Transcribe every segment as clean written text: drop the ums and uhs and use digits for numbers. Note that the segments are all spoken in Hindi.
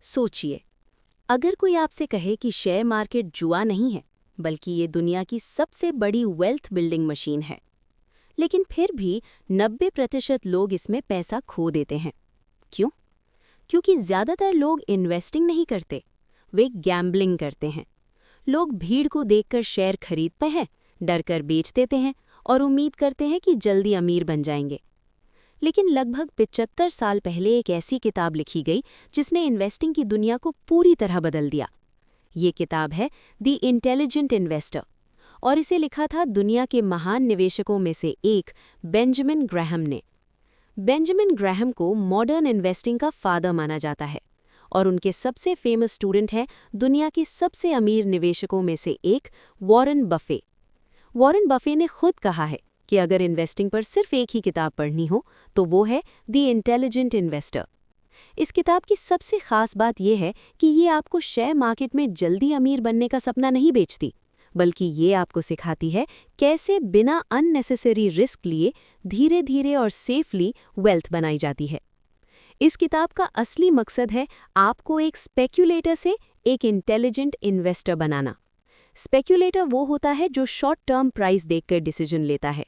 सोचिए, अगर कोई आपसे कहे कि शेयर मार्केट जुआ नहीं है, बल्कि ये दुनिया की सबसे बड़ी वेल्थ बिल्डिंग मशीन है, लेकिन फिर भी 90% लोग इसमें पैसा खो देते हैं। क्यों? क्योंकि ज़्यादातर लोग इन्वेस्टिंग नहीं करते, वे गैम्बलिंग करते हैं। लोग भीड़ को देखकर शेयर खरीदते हैं, डर कर बेच देते हैं और उम्मीद करते हैं कि जल्दी अमीर बन जाएंगे। लेकिन लगभग 75 साल पहले एक ऐसी किताब लिखी गई जिसने इन्वेस्टिंग की दुनिया को पूरी तरह बदल दिया। ये किताब है द इंटेलिजेंट इन्वेस्टर और इसे लिखा था दुनिया के महान निवेशकों में से एक बेंजामिन ग्रैहम ने। बेंजामिन ग्रैहम को मॉडर्न इन्वेस्टिंग का फादर माना जाता है और उनके सबसे फेमस स्टूडेंट हैं दुनिया के सबसे अमीर निवेशकों में से एक वॉरेन बफे। वॉरेन बफे ने खुद कहा है कि अगर इन्वेस्टिंग पर सिर्फ एक ही किताब पढ़नी हो तो वो है द इंटेलिजेंट इन्वेस्टर। इस किताब की सबसे खास बात यह है कि ये आपको शेयर मार्केट में जल्दी अमीर बनने का सपना नहीं बेचती, बल्कि ये आपको सिखाती है कैसे बिना अननेसेसरी रिस्क लिए धीरे धीरे और सेफली वेल्थ बनाई जाती है। इस किताब का असली मकसद है आपको एक स्पेक्यूलेटर से एक इंटेलिजेंट इन्वेस्टर बनाना। स्पेक्यूलेटर वो होता है जो शॉर्ट टर्म प्राइस देखकर डिसीजन लेता है,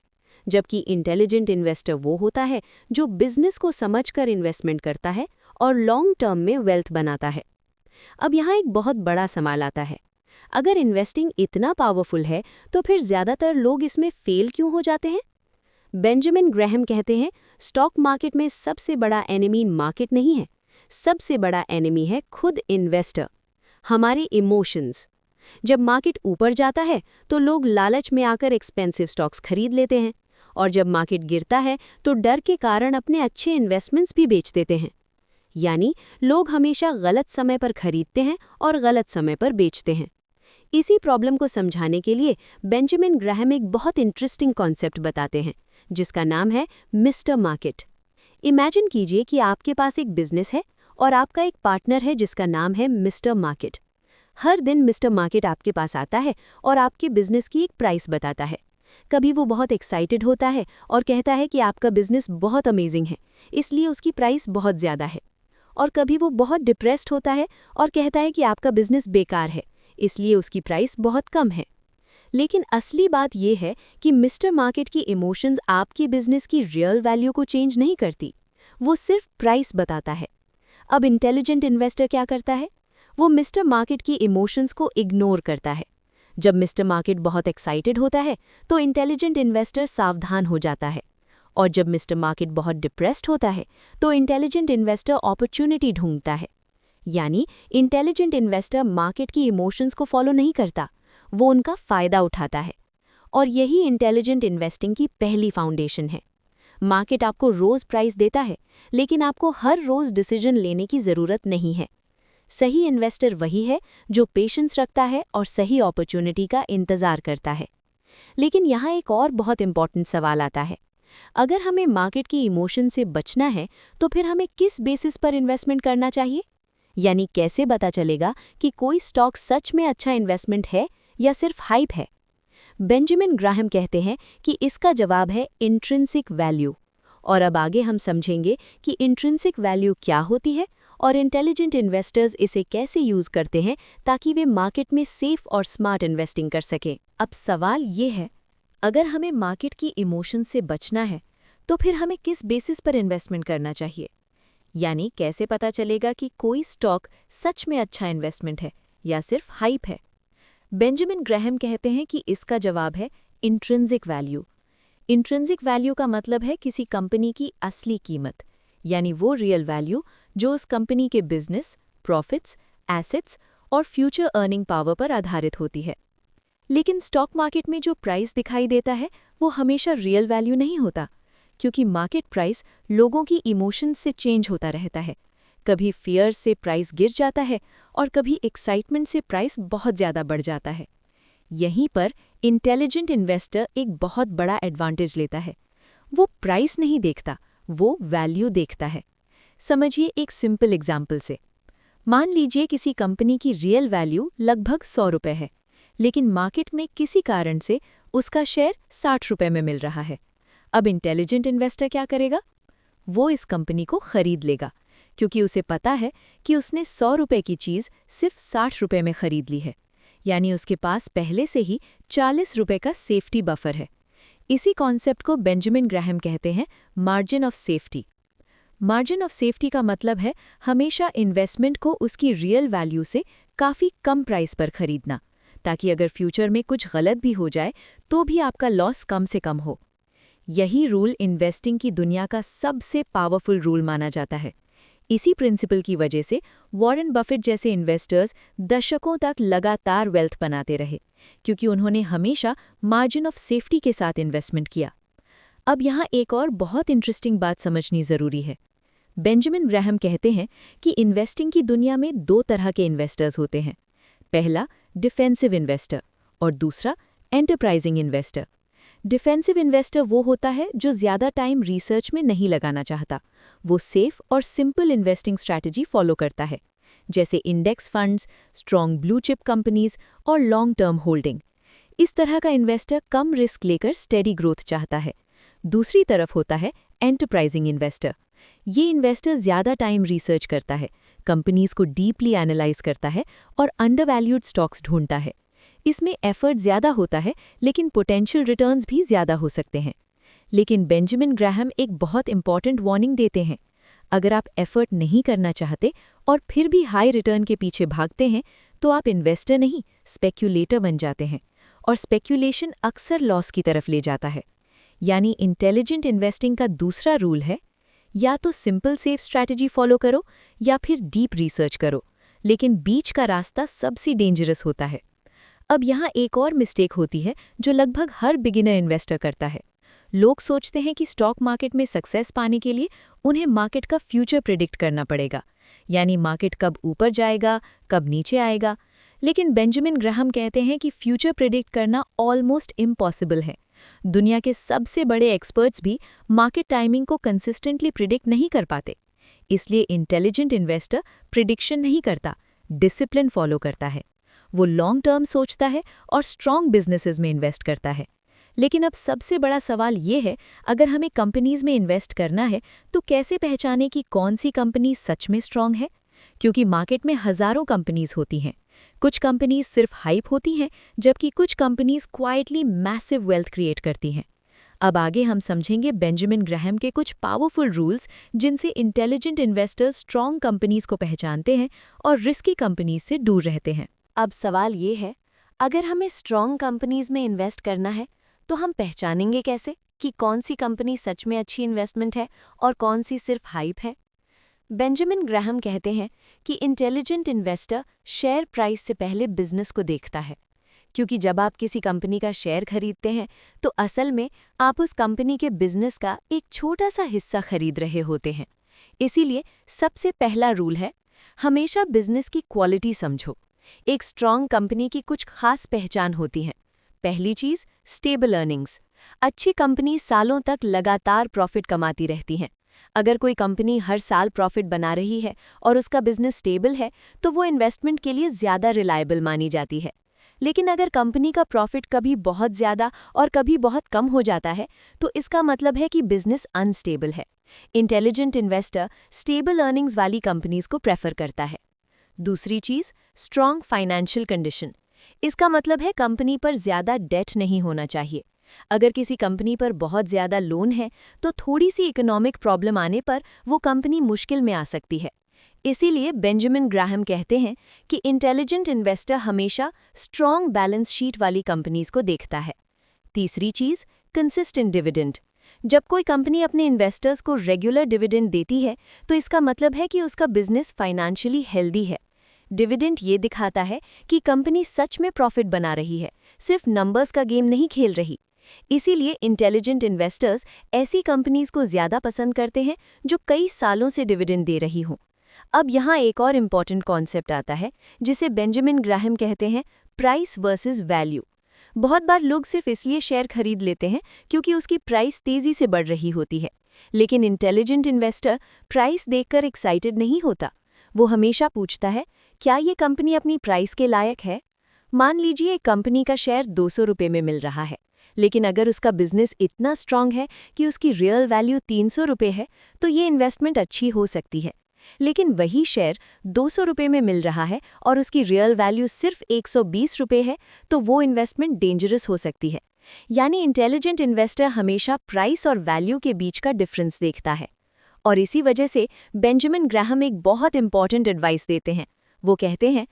जबकि इंटेलिजेंट इन्वेस्टर वो होता है जो बिजनेस को समझकर इन्वेस्टमेंट करता है और लॉन्ग टर्म में वेल्थ बनाता है। अब यहाँ एक बहुत बड़ा सवाल आता है, अगर इन्वेस्टिंग इतना पावरफुल है तो फिर ज़्यादातर लोग इसमें फेल क्यों हो जाते हैं? बेंजामिन ग्रैहम कहते हैं, स्टॉक मार्केट में सबसे बड़ा एनिमी मार्केट नहीं है, सबसे बड़ा एनिमी है खुद इन्वेस्टर, हमारे इमोशंस। जब मार्केट ऊपर जाता है तो लोग लालच में आकर एक्सपेंसिव स्टॉक्स खरीद लेते हैं और जब मार्केट गिरता है तो डर के कारण अपने अच्छे इन्वेस्टमेंट्स भी बेच देते हैं। यानी लोग हमेशा गलत समय पर खरीदते हैं और गलत समय पर बेचते हैं। इसी प्रॉब्लम को समझाने के लिए बेंजामिन ग्रैहम एक बहुत इंटरेस्टिंग कॉन्सेप्ट बताते हैं जिसका नाम है मिस्टर मार्केट। इमेजिन कीजिए कि आपके पास एक बिजनेस है और आपका एक पार्टनर है जिसका नाम है मिस्टर मार्केट। हर दिन मिस्टर मार्केट आपके पास आता है और आपके बिजनेस की एक प्राइस बताता है। कभी वो बहुत एक्साइटेड होता है और कहता है कि आपका बिजनेस बहुत अमेजिंग है, इसलिए उसकी प्राइस बहुत ज़्यादा है। और कभी वो बहुत डिप्रेस्ड होता है और कहता है कि आपका बिजनेस बेकार है, इसलिए उसकी प्राइस बहुत कम है। लेकिन असली बात यह है कि मिस्टर मार्केट की इमोशंस आपके बिजनेस की रियल वैल्यू को चेंज नहीं करती, वो सिर्फ प्राइस बताता है। अब इंटेलिजेंट इन्वेस्टर क्या करता है? वो मिस्टर मार्केट की इमोशंस को इग्नोर करता है। जब मिस्टर मार्केट बहुत एक्साइटेड होता है तो इंटेलिजेंट इन्वेस्टर सावधान हो जाता है, और जब मिस्टर मार्केट बहुत डिप्रेस्ड होता है तो इंटेलिजेंट इन्वेस्टर अपॉर्चुनिटी ढूंढता है। यानी इंटेलिजेंट इन्वेस्टर मार्केट की इमोशंस को फॉलो नहीं करता, वो उनका फ़ायदा उठाता है। और यही इंटेलिजेंट इन्वेस्टिंग की पहली फाउंडेशन है। मार्केट आपको रोज़ प्राइस देता है, लेकिन आपको हर रोज़ डिसीजन लेने की ज़रूरत नहीं है। सही इन्वेस्टर वही है जो पेशेंस रखता है और सही अपॉर्चुनिटी का इंतज़ार करता है। लेकिन यहाँ एक और बहुत इंपॉर्टेंट सवाल आता है, अगर हमें मार्केट की इमोशन से बचना है तो फिर हमें किस बेसिस पर इन्वेस्टमेंट करना चाहिए? यानी कैसे पता चलेगा कि कोई स्टॉक सच में अच्छा इन्वेस्टमेंट है या सिर्फ हाइप है? बेंजामिन ग्रैहम कहते हैं कि इसका जवाब है इंट्रिंसिक वैल्यू। और अब आगे हम समझेंगे कि इंट्रिंसिक वैल्यू क्या होती है और इंटेलिजेंट इन्वेस्टर्स इसे कैसे यूज़ करते हैं ताकि वे मार्केट में सेफ और स्मार्ट इन्वेस्टिंग कर सकें। अब सवाल ये है, अगर हमें मार्केट की इमोशन से बचना है तो फिर हमें किस बेसिस पर इन्वेस्टमेंट करना चाहिए? यानी कैसे पता चलेगा कि कोई स्टॉक सच में अच्छा इन्वेस्टमेंट है या सिर्फ हाइप है? बेंजामिन ग्रैहम कहते हैं कि इसका जवाब है इंट्रिंसिक वैल्यू। इंट्रिंसिक वैल्यू का मतलब है किसी कंपनी की असली कीमत, यानी वो रियल वैल्यू जो उस कंपनी के बिजनेस, प्रॉफिट्स, एसेट्स और फ्यूचर अर्निंग पावर पर आधारित होती है। लेकिन स्टॉक मार्केट में जो प्राइस दिखाई देता है वो हमेशा रियल वैल्यू नहीं होता, क्योंकि मार्केट प्राइस लोगों की इमोशंस से चेंज होता रहता है। कभी फियर से प्राइस गिर जाता है और कभी एक्साइटमेंट से प्राइस बहुत ज़्यादा बढ़ जाता है। यहीं पर इंटेलिजेंट इन्वेस्टर एक बहुत बड़ा एडवांटेज लेता है। वो प्राइस नहीं देखता, वो वैल्यू देखता है। समझिए एक सिंपल एग्जाम्पल से। मान लीजिए किसी कंपनी की रियल वैल्यू लगभग 100 रुपये है, लेकिन मार्केट में किसी कारण से उसका शेयर 60 रुपये में मिल रहा है। अब इंटेलिजेंट इन्वेस्टर क्या करेगा? वो इस कंपनी को खरीद लेगा, क्योंकि उसे पता है कि उसने 100 रुपये की चीज़ सिर्फ 60 रुपये में खरीद ली है, यानी उसके पास पहले से ही 40 रुपये का सेफ्टी बफर है। इसी कॉन्सेप्ट को बेंजामिन ग्राहम कहते हैं margin of safety. Margin of safety का मतलब है हमेशा इन्वेस्टमेंट को उसकी रियल वैल्यू से काफ़ी कम प्राइस पर खरीदना, ताकि अगर फ्यूचर में कुछ गलत भी हो जाए तो भी आपका लॉस कम से कम हो। यही रूल इन्वेस्टिंग की दुनिया का सबसे पावरफुल रूल माना जाता है। इसी प्रिंसिपल की वजह से वॉरेन बफेट जैसे इन्वेस्टर्स दशकों तक लगातार वेल्थ बनाते रहे, क्योंकि उन्होंने हमेशा मार्जिन ऑफ सेफ्टी के साथ इन्वेस्टमेंट किया। अब यहाँ एक और बहुत इंटरेस्टिंग बात समझनी ज़रूरी है। बेंजामिन ग्राहम कहते हैं कि इन्वेस्टिंग की दुनिया में 2 तरह के इन्वेस्टर्स होते हैं। पहला डिफेंसिव इन्वेस्टर और दूसरा एंटरप्राइजिंग इन्वेस्टर। डिफेंसिव इन्वेस्टर वो होता है जो ज़्यादा टाइम रिसर्च में नहीं लगाना चाहता। वो सेफ और सिंपल इन्वेस्टिंग स्ट्रैटेजी फॉलो करता है, जैसे index funds, strong blue chip companies और लॉन्ग टर्म होल्डिंग। इस तरह का इन्वेस्टर कम रिस्क लेकर स्टेडी ग्रोथ चाहता है। दूसरी तरफ होता है एंटरप्राइजिंग इन्वेस्टर। ये इन्वेस्टर ज़्यादा टाइम रिसर्च करता है, कंपनीज को डीपली एनालाइज करता है और अंडरवैल्यूड स्टॉक्स ढूंढता है। इसमें एफर्ट ज़्यादा होता है, लेकिन पोटेंशियल रिटर्न्स भी ज़्यादा हो सकते हैं। लेकिन बेंजामिन ग्राहम एक बहुत इंपॉर्टेंट वार्निंग देते हैं। अगर आप एफर्ट नहीं करना चाहते और फिर भी हाई रिटर्न के पीछे भागते हैं, तो आप इन्वेस्टर नहीं, स्पेक्यूलेटर बन जाते हैं, और स्पेक्यूलेशन अक्सर लॉस की तरफ ले जाता है। यानी इंटेलिजेंट इन्वेस्टिंग का दूसरा रूल है, या तो सिंपल सेफ स्ट्रैटेजी फॉलो करो या फिर डीप रिसर्च करो, लेकिन बीच का रास्ता सबसे डेंजरस होता है। अब यहाँ एक और मिस्टेक होती है जो लगभग हर बिगिनर इन्वेस्टर करता है। लोग सोचते हैं कि स्टॉक मार्केट में सक्सेस पाने के लिए उन्हें मार्केट का फ्यूचर प्रिडिक्ट करना पड़ेगा, यानी मार्केट कब ऊपर जाएगा, कब नीचे आएगा। लेकिन बेंजामिन ग्राहम कहते हैं कि फ्यूचर प्रिडिक्ट करना ऑलमोस्ट इम्पॉसिबल है। दुनिया के सबसे बड़े एक्सपर्ट्स भी मार्केट टाइमिंग को कंसिस्टेंटली प्रिडिक्ट नहीं कर पाते। इसलिए इंटेलिजेंट इन्वेस्टर प्रिडिक्शन नहीं करता, डिसिप्लिन फॉलो करता है। वो लॉन्ग टर्म सोचता है और स्ट्रॉन्ग बिजनेसेस में इन्वेस्ट करता है। लेकिन अब सबसे बड़ा सवाल ये है, अगर हमें कंपनीज में इन्वेस्ट करना है तो कैसे पहचाने कि कौन सी कंपनी सच में स्ट्रॉन्ग है? क्योंकि मार्केट में हज़ारों कंपनीज होती हैं। कुछ कंपनीज सिर्फ हाइप होती हैं, जबकि कुछ companies quietly massive wealth create करती हैं। अब आगे हम समझेंगे बेंजामिन ग्राहम के कुछ पावरफुल रूल्स जिनसे इंटेलिजेंट इन्वेस्टर्स स्ट्रॉन्ग कंपनीज को पहचानते हैं और रिस्की कंपनीज से दूर रहते हैं। अब सवाल ये है, अगर हमें स्ट्रॉन्ग कंपनीज में इन्वेस्ट करना है तो हम पहचानेंगे कैसे कि कौन सी कंपनी सच में अच्छी इन्वेस्टमेंट है और कौन सी सिर्फ हाइप है? बेंजामिन ग्राहम कहते हैं कि इंटेलिजेंट इन्वेस्टर शेयर प्राइस से पहले बिजनेस को देखता है, क्योंकि जब आप किसी कंपनी का शेयर खरीदते हैं तो असल में आप उस कंपनी के बिजनेस का एक छोटा सा हिस्सा खरीद रहे होते हैं। इसीलिए सबसे पहला रूल है, हमेशा बिजनेस की क्वालिटी समझो। एक स्ट्रॉन्ग कंपनी की कुछ खास पहचान होती हैं। पहली चीज़, स्टेबल अर्निंग्स। अच्छी कंपनी सालों तक लगातार प्रॉफिट कमाती रहती हैं। अगर कोई कंपनी हर साल प्रॉफिट बना रही है और उसका बिजनेस स्टेबल है, तो वो इन्वेस्टमेंट के लिए ज़्यादा रिलायबल मानी जाती है। लेकिन अगर कंपनी का प्रॉफिट कभी बहुत ज़्यादा और कभी बहुत कम हो जाता है, तो इसका मतलब है कि बिजनेस अनस्टेबल है। इंटेलिजेंट इन्वेस्टर स्टेबल अर्निंग्स वाली कंपनीज को प्रेफर करता है। दूसरी चीज़, स्ट्रॉन्ग फाइनेंशियल कंडीशन। इसका मतलब है कंपनी पर ज़्यादा डेट नहीं होना चाहिए। अगर किसी कंपनी पर बहुत ज़्यादा लोन है तो थोड़ी सी इकोनॉमिक प्रॉब्लम आने पर वो कंपनी मुश्किल में आ सकती है। इसीलिए बेंजामिन ग्राहम कहते हैं कि इंटेलिजेंट इन्वेस्टर हमेशा स्ट्रॉन्ग बैलेंस शीट वाली कंपनीज को देखता है। तीसरी चीज़, कंसिस्टेंट डिविडेंड। जब कोई कंपनी अपने इन्वेस्टर्स को रेगुलर डिविडेंड देती है तो इसका मतलब है कि उसका बिजनेस फाइनेंशियली हेल्दी है। डिविडेंड ये दिखाता है कि कंपनी सच में प्रॉफिट बना रही है, सिर्फ नंबर्स का गेम नहीं खेल रही। इसीलिए इंटेलिजेंट इन्वेस्टर्स ऐसी कंपनीज को ज़्यादा पसंद करते हैं जो कई सालों से डिविडेंड दे रही हों। अब यहाँ एक और इम्पॉर्टेंट कॉन्सेप्ट आता है जिसे बेंजामिन ग्राहम कहते हैं प्राइस वर्सेस वैल्यू। बहुत बार लोग सिर्फ इसलिए शेयर खरीद लेते हैं क्योंकि उसकी प्राइस तेज़ी से बढ़ रही होती है, लेकिन इंटेलिजेंट इन्वेस्टर प्राइस देखकर एक्साइटेड नहीं होता। वो हमेशा पूछता है, क्या ये कंपनी अपनी प्राइस के लायक है? मान लीजिए एक कंपनी का शेयर 200 रुपये में मिल रहा है, लेकिन अगर उसका बिजनेस इतना स्ट्रांग है कि उसकी रियल वैल्यू 300 रुपये है, तो ये इन्वेस्टमेंट अच्छी हो सकती है। लेकिन वही शेयर 200 रुपये में मिल रहा है और उसकी रियल वैल्यू सिर्फ 120 रुपये है, तो वो इन्वेस्टमेंट डेंजरस हो सकती है। यानी इंटेलिजेंट इन्वेस्टर हमेशा प्राइस और वैल्यू के बीच का डिफरेंस देखता है। और इसी वजह से बेंजामिन ग्राहम एक बहुत इंपॉर्टेंट एडवाइस देते हैं। वो कहते हैं,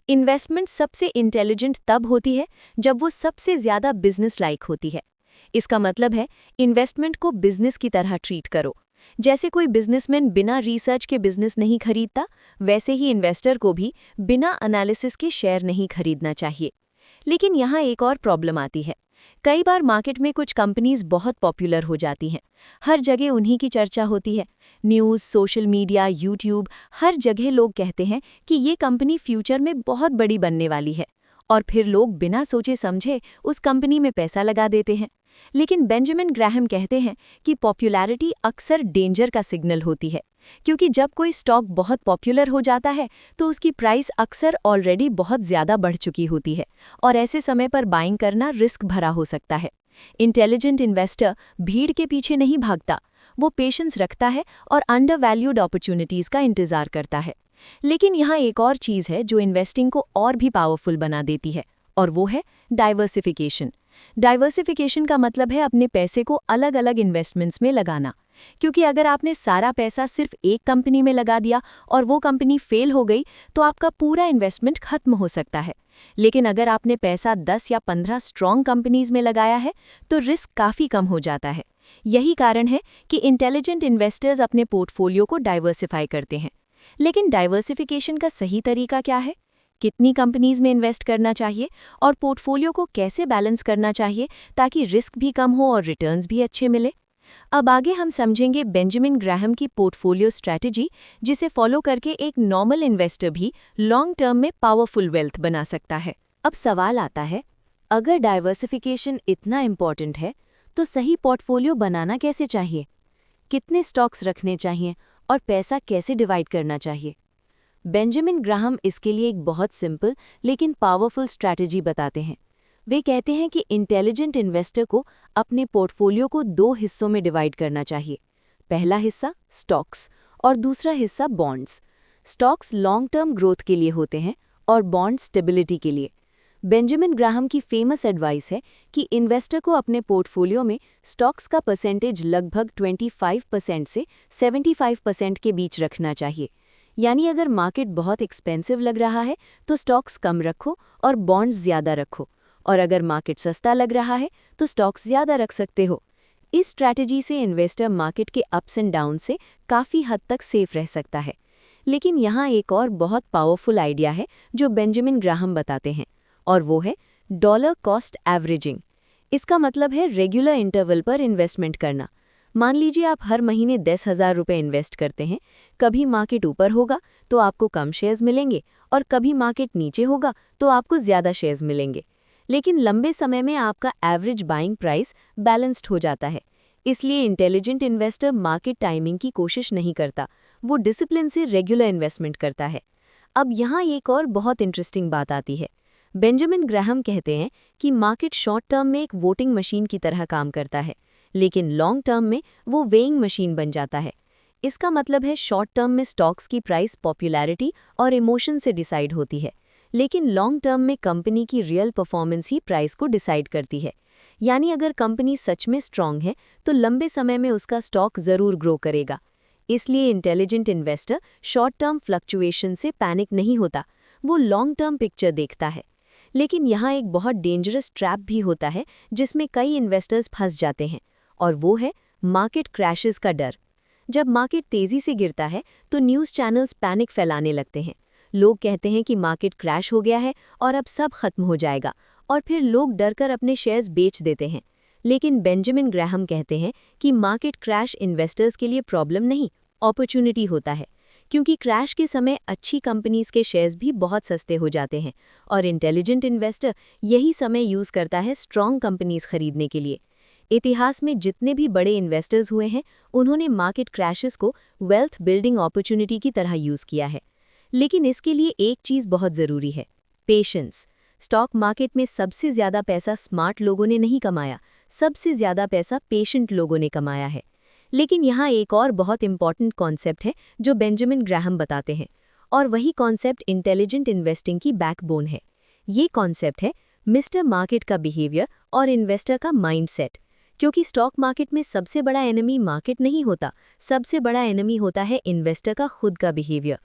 इन्वेस्टमेंट सबसे इंटेलिजेंट तब होती है जब वो सबसे ज़्यादा बिजनेस लाइक होती है। इसका मतलब है, इन्वेस्टमेंट को बिजनेस की तरह ट्रीट करो। जैसे कोई बिजनेसमैन बिना रिसर्च के बिजनेस नहीं खरीदता, वैसे ही इन्वेस्टर को भी बिना एनालिसिस के शेयर नहीं खरीदना चाहिए। लेकिन यहाँ एक और प्रॉब्लम आती है। कई बार मार्केट में कुछ कंपनीज बहुत पॉपुलर हो जाती हैं। हर जगह उन्हीं की चर्चा होती है। न्यूज़, सोशल मीडिया, यूट्यूब, हर जगह लोग कहते हैं कि ये कंपनी फ्यूचर में बहुत बड़ी बनने वाली है, और फिर लोग बिना सोचे समझे उस कंपनी में पैसा लगा देते हैं। लेकिन बेंजामिन ग्राहम कहते हैं कि पॉपुलैरिटी अक्सर डेंजर का सिग्नल होती है, क्योंकि जब कोई स्टॉक बहुत पॉपुलर हो जाता है तो उसकी प्राइस अक्सर ऑलरेडी बहुत ज़्यादा बढ़ चुकी होती है, और ऐसे समय पर बाइंग करना रिस्क भरा हो सकता है। इंटेलिजेंट इन्वेस्टर भीड़ के पीछे नहीं भागता, वो पेशेंस रखता है और अंडर वैल्यूड अपॉर्चुनिटीज़ का इंतज़ार करता है। लेकिन यहाँ एक और चीज़ है जो इन्वेस्टिंग को और भी पावरफुल बना देती है, और वो है डाइवर्सिफिकेशन। डाइवर्सिफिकेशन का मतलब है अपने पैसे को अलग अलग इन्वेस्टमेंट्स में लगाना। क्योंकि अगर आपने सारा पैसा सिर्फ एक कंपनी में लगा दिया और वो कंपनी फेल हो गई, तो आपका पूरा इन्वेस्टमेंट खत्म हो सकता है। लेकिन अगर आपने पैसा 10 या 15 स्ट्रॉन्ग कंपनीज में लगाया है, तो रिस्क काफ़ी कम हो जाता है। यही कारण है कि इंटेलिजेंट इन्वेस्टर्स अपने पोर्टफोलियो को डाइवर्सिफाई करते हैं। लेकिन डाइवर्सिफिकेशन का सही तरीका क्या है? कितनी कंपनीज में इन्वेस्ट करना चाहिए और पोर्टफोलियो को कैसे बैलेंस करना चाहिए ताकि रिस्क भी कम हो और रिटर्न्स भी अच्छे मिले? अब आगे हम समझेंगे बेंजामिन ग्राहम की पोर्टफोलियो स्ट्रैटेजी, जिसे फॉलो करके एक नॉर्मल इन्वेस्टर भी लॉन्ग टर्म में पावरफुल वेल्थ बना सकता है। अब सवाल आता है, अगर डाइवर्सिफिकेशन इतना इम्पॉर्टेंट है, तो सही पोर्टफोलियो बनाना कैसे चाहिए? कितने स्टॉक्स रखने चाहिए और पैसा कैसे डिवाइड करना चाहिए? बेंजामिन ग्राहम इसके लिए एक बहुत सिंपल लेकिन पावरफुल स्ट्रैटेजी बताते हैं। वे कहते हैं कि इंटेलिजेंट इन्वेस्टर को अपने पोर्टफोलियो को 2 हिस्सों में डिवाइड करना चाहिए। पहला हिस्सा स्टॉक्स और दूसरा हिस्सा bonds. Stocks long term growth के लिए होते हैं और बॉन्ड्स स्टेबिलिटी के लिए। बेंजामिन ग्राहम की फेमस एडवाइस है कि इन्वेस्टर को अपने पोर्टफोलियो में स्टॉक्स का परसेंटेज लगभग 25% से 75% के बीच रखना चाहिए। यानी अगर मार्केट बहुत एक्सपेंसिव लग रहा है तो स्टॉक्स कम रखो और बॉन्ड्स ज़्यादा रखो, और अगर मार्केट सस्ता लग रहा है तो स्टॉक्स ज़्यादा रख सकते हो। इस स्ट्रैटेजी से इन्वेस्टर मार्केट के अप्स एंड डाउन से काफ़ी हद तक सेफ रह सकता है। लेकिन यहाँ एक और बहुत पावरफुल आइडिया है जो बेंजामिन ग्राहम बताते हैं, और वो है डॉलर कॉस्ट एवरेजिंग। इसका मतलब है रेगुलर इंटरवल पर इन्वेस्टमेंट करना। मान लीजिए आप हर महीने 10,000 रुपये इन्वेस्ट करते हैं। कभी मार्केट ऊपर होगा तो आपको कम शेयर्स मिलेंगे, और कभी मार्केट नीचे होगा तो आपको ज़्यादा शेयर्स मिलेंगे। लेकिन लंबे समय में आपका एवरेज बाइंग प्राइस बैलेंस्ड हो जाता है। इसलिए इंटेलिजेंट इन्वेस्टर मार्केट टाइमिंग की कोशिश नहीं करता, वो डिसिप्लिन से रेगुलर इन्वेस्टमेंट करता है। अब यहाँ एक और बहुत इंटरेस्टिंग बात आती है। बेंजामिन ग्राहम कहते हैं कि मार्केट शॉर्ट टर्म में एक वोटिंग मशीन की तरह काम करता है, लेकिन लॉन्ग टर्म में वो वेइंग मशीन बन जाता है। इसका मतलब है शॉर्ट टर्म में स्टॉक्स की प्राइस पॉपुलैरिटी और इमोशन से डिसाइड होती है, लेकिन लॉन्ग टर्म में कंपनी की रियल परफॉर्मेंस ही प्राइस को डिसाइड करती है। यानी अगर कंपनी सच में स्ट्रांग है तो लंबे समय में उसका स्टॉक ज़रूर ग्रो करेगा। इसलिए intelligent investor short term fluctuation से पैनिक नहीं होता, वो लॉन्ग टर्म पिक्चर देखता है। लेकिन यहाँ एक बहुत डेंजरस ट्रैप भी होता है जिसमें कई इन्वेस्टर्स फंस जाते हैं, और वो है मार्केट क्रैशेस का डर। जब मार्केट तेज़ी से गिरता है तो न्यूज़ चैनल्स पैनिक फैलाने लगते हैं। लोग कहते हैं कि मार्केट क्रैश हो गया है और अब सब खत्म हो जाएगा, और फिर लोग डरकर अपने शेयर्स बेच देते हैं। लेकिन बेंजामिन ग्राहम कहते हैं कि मार्केट क्रैश इन्वेस्टर्स के लिए प्रॉब्लम नहीं, अपॉर्चुनिटी होता है, क्योंकि क्रैश के समय अच्छी कंपनीज के शेयर्स भी बहुत सस्ते हो जाते हैं, और इंटेलिजेंट इन्वेस्टर यही समय यूज़ करता है स्ट्रॉन्ग कंपनीज खरीदने के लिए। इतिहास में जितने भी बड़े इन्वेस्टर्स हुए हैं, उन्होंने मार्केट क्रैशेस को वेल्थ बिल्डिंग अपॉर्चुनिटी की तरह यूज़ किया है। लेकिन इसके लिए एक चीज़ बहुत ज़रूरी है, पेशेंस। स्टॉक मार्केट में सबसे ज़्यादा पैसा स्मार्ट लोगों ने नहीं कमाया, सबसे ज़्यादा पैसा पेशेंट लोगों ने कमाया है। लेकिन यहाँ एक और बहुत इंपॉर्टेंट कॉन्सेप्ट है जो बेंजामिन ग्राहम बताते हैं, और वही कॉन्सेप्ट इंटेलिजेंट इन्वेस्टिंग की बैकबोन है। ये कॉन्सेप्ट है मिस्टर मार्केट का बिहेवियर और इन्वेस्टर का माइंडसेट। क्योंकि स्टॉक मार्केट में सबसे बड़ा एनिमी मार्केट नहीं होता, सबसे बड़ा एनिमी होता है इन्वेस्टर का खुद का बिहेवियर।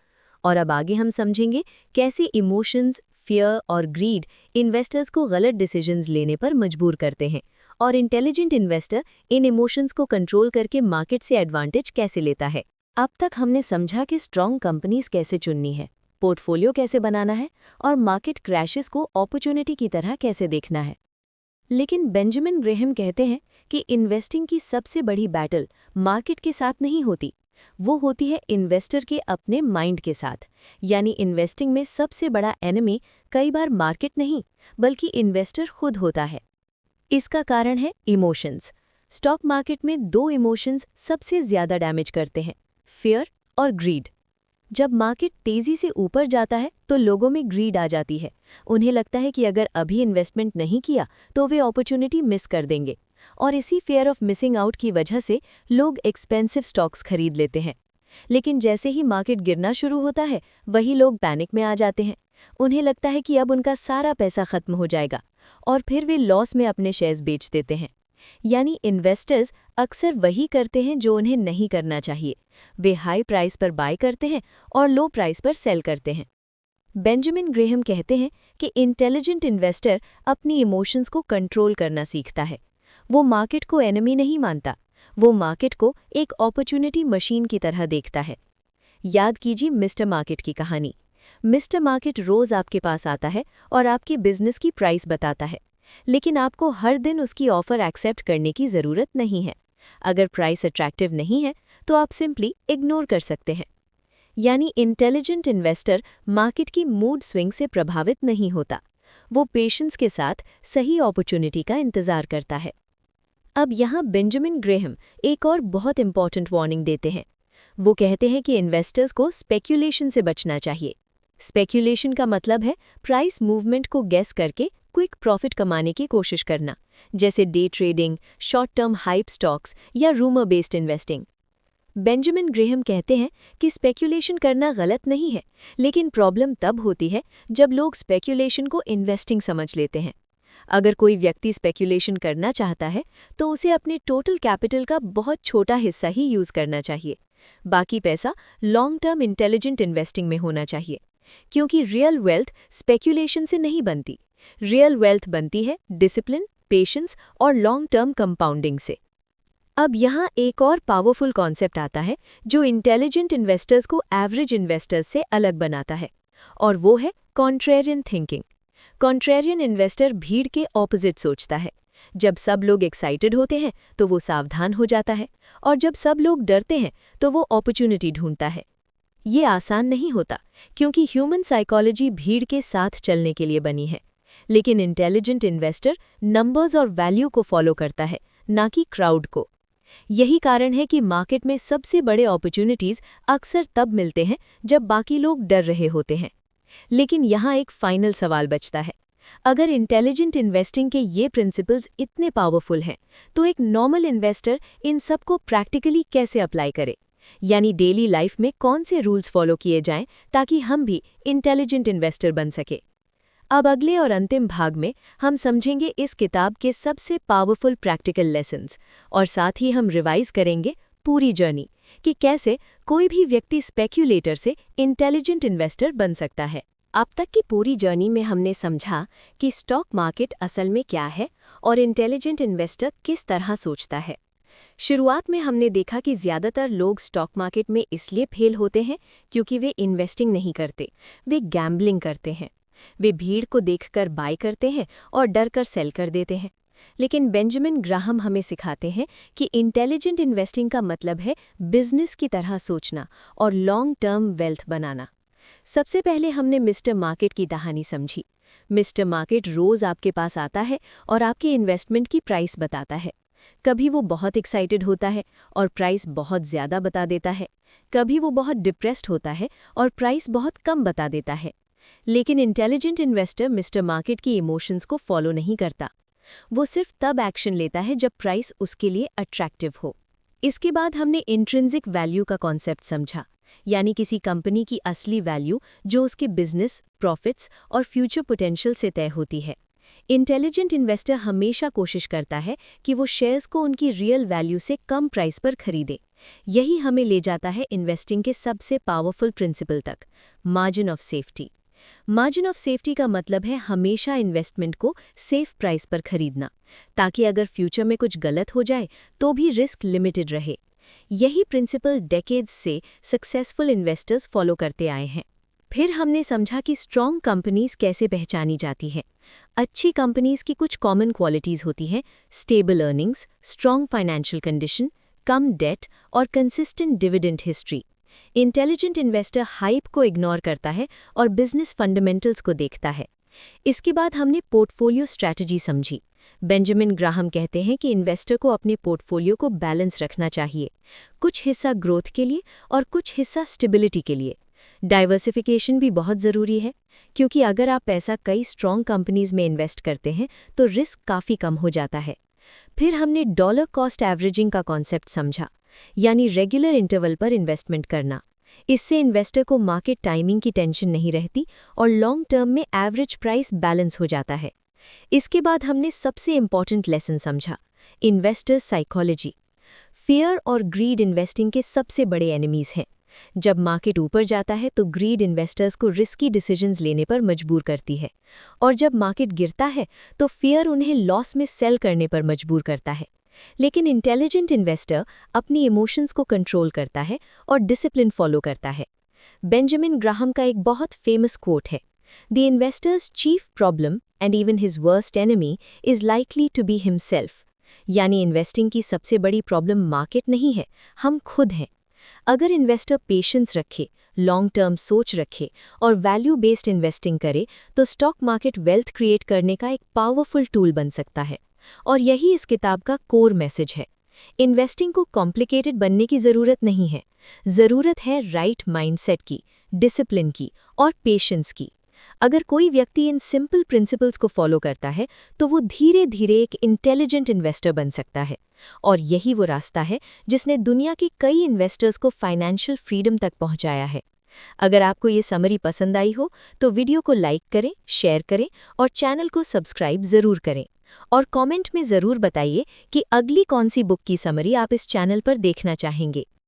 और अब आगे हम समझेंगे कैसे इमोशंस, फियर और ग्रीड इन्वेस्टर्स को गलत डिसीजंस लेने पर मजबूर करते हैं, और इंटेलिजेंट इन्वेस्टर इन इमोशंस को कंट्रोल करके मार्केट से एडवांटेज कैसे लेता है। अब तक हमने समझा कि स्ट्रॉन्ग कंपनीज कैसे चुननी है, पोर्टफोलियो कैसे बनाना है और मार्केट क्रैशेस को अपॉर्चुनिटी की तरह कैसे देखना है। लेकिन बेंजामिन ग्रेहम कहते हैं कि इन्वेस्टिंग की सबसे बड़ी बैटल मार्केट के साथ नहीं होती, वो होती है इन्वेस्टर के अपने माइंड के साथ। यानी इन्वेस्टिंग में सबसे बड़ा एनिमी कई बार मार्केट नहीं बल्कि इन्वेस्टर खुद होता है। इसका कारण है इमोशंस। स्टॉक मार्केट में दो इमोशंस सबसे ज्यादा डैमेज करते हैं, फियर और ग्रीड। जब मार्केट तेजी से ऊपर जाता है तो लोगों में ग्रीड आ जाती है। उन्हें लगता है कि अगर अभी इन्वेस्टमेंट नहीं किया तो वे अपॉर्चुनिटी मिस कर देंगे, और इसी फियर ऑफ मिसिंग आउट की वजह से लोग एक्सपेंसिव स्टॉक्स खरीद लेते हैं। लेकिन जैसे ही मार्केट गिरना शुरू होता है वही लोग पैनिक में आ जाते हैं। उन्हें लगता है कि अब उनका सारा पैसा खत्म हो जाएगा, और फिर वे लॉस में अपने शेयर्स बेच देते हैं। यानी इन्वेस्टर्स अक्सर वही करते हैं जो उन्हें नहीं करना चाहिए। वे हाई प्राइस पर बाय करते हैं और लो प्राइस पर सेल करते हैं। बेंजामिन ग्रेहम कहते हैं कि इंटेलिजेंट इन्वेस्टर अपनी इमोशंस को कंट्रोल करना सीखता है। वो मार्केट को एनिमी नहीं मानता, वो मार्केट को एक अपॉर्चुनिटी मशीन की तरह देखता है। याद कीजिए मिस्टर मार्केट की कहानी। मिस्टर मार्केट रोज आपके पास आता है और आपके बिजनेस की प्राइस बताता है, लेकिन आपको हर दिन उसकी ऑफर एक्सेप्ट करने की ज़रूरत नहीं है। अगर प्राइस अट्रैक्टिव नहीं है तो आप सिंपली इग्नोर कर सकते हैं। यानी इंटेलिजेंट इन्वेस्टर मार्केट की मूड स्विंग से प्रभावित नहीं होता, वो पेशेंस के साथ सही अपॉर्चुनिटी का इंतजार करता है। अब यहाँ बेंजामिन ग्रेहम एक और बहुत इंपॉर्टेंट वार्निंग देते हैं। वो कहते हैं कि इन्वेस्टर्स को स्पेक्यूलेशन से बचना चाहिए। स्पेक्यूलेशन का मतलब है प्राइस मूवमेंट को गेस करके क्विक प्रॉफिट कमाने की कोशिश करना, जैसे day trading, short term hype stocks या rumour based investing. Benjamin Graham कहते हैं कि स्पेक्यूलेशन करना गलत नहीं है, लेकिन प्रॉब्लम तब होती है जब लोग स्पेक्यूलेशन को इन्वेस्टिंग समझ लेते हैं। अगर कोई व्यक्ति स्पेक्यूलेशन करना चाहता है तो उसे अपने टोटल कैपिटल का बहुत छोटा हिस्सा ही यूज करना चाहिए। बाकी पैसा लॉन्ग टर्म इंटेलिजेंट इन्वेस्टिंग में होना चाहिए, क्योंकि रियल वेल्थ स्पेक्यूलेशन से नहीं बनती। रियल वेल्थ बनती है डिसिप्लिन, पेशेंस और लॉन्ग टर्म कंपाउंडिंग से। अब यहाँ एक और पावरफुल कॉन्सेप्ट आता है जो इंटेलिजेंट इन्वेस्टर्स को एवरेज इन्वेस्टर्स से अलग बनाता है, और वो है कॉन्ट्रेरियन थिंकिंग। कॉन्ट्रेरियन इन्वेस्टर भीड़ के ऑपोजिट सोचता है। जब सब लोग एक्साइटेड होते हैं तो वो सावधान हो जाता है, और जब सब लोग डरते हैं तो वो अपॉर्चुनिटी ढूंढता है। ये आसान नहीं होता, क्योंकि ह्यूमन साइकोलॉजी भीड़ के साथ चलने के लिए बनी है। लेकिन इंटेलिजेंट इन्वेस्टर नंबर्स और वैल्यू को फॉलो करता है, ना कि क्राउड को। यही कारण है कि मार्केट में सबसे बड़े अपॉर्चुनिटीज अक्सर तब मिलते हैं जब बाकी लोग डर रहे होते हैं। लेकिन यहाँ एक फाइनल सवाल बचता है। अगर इंटेलिजेंट इन्वेस्टिंग के ये प्रिंसिपल्स इतने पावरफुल हैं, तो एक नॉर्मल इन्वेस्टर इन सब को प्रैक्टिकली कैसे अप्लाई करे? यानी डेली लाइफ में कौन से रूल्स फॉलो किए जाएं ताकि हम भी इंटेलिजेंट इन्वेस्टर बन सके? अब अगले और अंतिम भाग में हम समझेंगे इस किताब के सबसे पावरफुल प्रैक्टिकल लेसन्स, और साथ ही हम रिवाइज करेंगे पूरी जर्नी कि कैसे कोई भी व्यक्ति स्पेक्यूलेटर से इंटेलिजेंट इन्वेस्टर बन सकता है। अब तक की पूरी जर्नी में हमने समझा कि स्टॉक मार्केट असल में क्या है और इंटेलिजेंट इन्वेस्टर किस तरह सोचता है। शुरुआत में हमने देखा कि ज़्यादातर लोग स्टॉक मार्केट में इसलिए फेल होते हैं क्योंकि वे इन्वेस्टिंग नहीं करते, वे गैम्बलिंग करते हैं। वे भीड़ को देखकर बाय करते हैं और डर कर सेल कर देते हैं। लेकिन बेंजामिन ग्राहम हमें सिखाते हैं कि इंटेलिजेंट इन्वेस्टिंग का मतलब है बिजनेस की तरह सोचना और लॉन्ग टर्म वेल्थ बनाना। सबसे पहले हमने मिस्टर मार्केट की कहानी समझी। मिस्टर मार्केट रोज आपके पास आता है और आपके इन्वेस्टमेंट की प्राइस बताता है। कभी वो बहुत एक्साइटेड होता है और प्राइस बहुत ज़्यादा बता देता है, कभी वो बहुत डिप्रेस्ड होता है और प्राइस बहुत कम बता देता है। लेकिन इंटेलिजेंट इन्वेस्टर मिस्टर मार्केट की इमोशंस को फॉलो नहीं करता। वो सिर्फ तब एक्शन लेता है जब प्राइस उसके लिए अट्रैक्टिव हो। इसके बाद हमने इंट्रिंसिक वैल्यू का कॉन्सेप्ट समझा, यानी किसी कंपनी की असली वैल्यू जो उसके बिजनेस, प्रॉफिट्स और फ्यूचर पोटेंशियल से तय होती है। इंटेलिजेंट इन्वेस्टर हमेशा कोशिश करता है कि वो शेयर्स को उनकी रियल वैल्यू से कम प्राइस पर खरीदे। यही हमें ले जाता है इन्वेस्टिंग के सबसे पावरफुल प्रिंसिपल तक, margin of safety. Margin of safety का मतलब है हमेशा इन्वेस्टमेंट को सेफ प्राइस पर खरीदना, ताकि अगर फ्यूचर में कुछ गलत हो जाए तो भी रिस्क लिमिटेड रहे। यही प्रिंसिपल डेकेड्स से सक्सेसफुल इन्वेस्टर्स फॉलो करते आए हैं। फिर हमने समझा कि स्ट्रॉन्ग कंपनीज कैसे पहचानी जाती हैं। अच्छी कंपनीज की कुछ कॉमन क्वालिटीज होती हैं: stable earnings, strong financial condition, कम डेट और consistent dividend history. Intelligent investor hype को इग्नोर करता है और बिजनेस फंडामेंटल्स को देखता है। इसके बाद हमने पोर्टफोलियो स्ट्रैटेजी समझी। बेंजामिन ग्राहम कहते हैं कि इन्वेस्टर को अपने पोर्टफोलियो को बैलेंस रखना चाहिए, कुछ हिस्सा ग्रोथ के लिए और कुछ हिस्सा स्टेबिलिटी के लिए। डाइवर्सिफिकेशन भी बहुत ज़रूरी है, क्योंकि अगर आप पैसा कई स्ट्रॉन्ग कंपनीज में इन्वेस्ट करते हैं तो रिस्क काफ़ी कम हो जाता है। फिर हमने डॉलर कॉस्ट एवरेजिंग का कॉन्सेप्ट समझा, यानी रेगुलर इंटरवल पर इन्वेस्टमेंट करना। इससे इन्वेस्टर को मार्केट टाइमिंग की टेंशन नहीं रहती और लॉन्ग टर्म में एवरेज प्राइस बैलेंस हो जाता है। इसके बाद हमने सबसे इम्पॉर्टेंट लेसन समझा, इन्वेस्टर्स साइकोलॉजी। फियर और ग्रीड इन्वेस्टिंग के सबसे बड़े एनिमीज हैं। जब मार्केट ऊपर जाता है तो ग्रीड इन्वेस्टर्स को रिस्की डिसीजंस लेने पर मजबूर करती है, और जब मार्केट गिरता है तो फियर उन्हें लॉस में सेल करने पर मजबूर करता है। लेकिन इंटेलिजेंट इन्वेस्टर अपनी इमोशंस को कंट्रोल करता है और डिसिप्लिन फॉलो करता है। बेंजामिन ग्राहम का एक बहुत फेमस कोट है, the investor's chief problem and even his worst enemy is likely to be himself. यानी इन्वेस्टिंग की सबसे बड़ी प्रॉब्लम मार्केट नहीं है, हम खुद हैं। अगर इन्वेस्टर पेशेंस रखे, लॉन्ग टर्म सोच रखे और वैल्यू बेस्ड इन्वेस्टिंग करे तो स्टॉक मार्केट वेल्थ क्रिएट करने का एक पावरफुल टूल बन सकता है। और यही इस किताब का कोर मैसेज है। इन्वेस्टिंग को कॉम्प्लिकेटेड बनने की ज़रूरत नहीं है, ज़रूरत है राइट माइंडसेट की, डिसिप्लिन की और पेशेंस की। अगर कोई व्यक्ति इन सिंपल प्रिंसिपल्स को फॉलो करता है तो वो धीरे धीरे एक इंटेलिजेंट इन्वेस्टर बन सकता है। और यही वो रास्ता है जिसने दुनिया के कई इन्वेस्टर्स को फाइनेंशियल फ्रीडम तक पहुंचाया है। अगर आपको ये समरी पसंद आई हो तो वीडियो को लाइक करें, शेयर करें और चैनल को सब्सक्राइब ज़रूर करें। और कमेंट में ज़रूर बताइए कि अगली कौन सी बुक की समरी आप इस चैनल पर देखना चाहेंगे।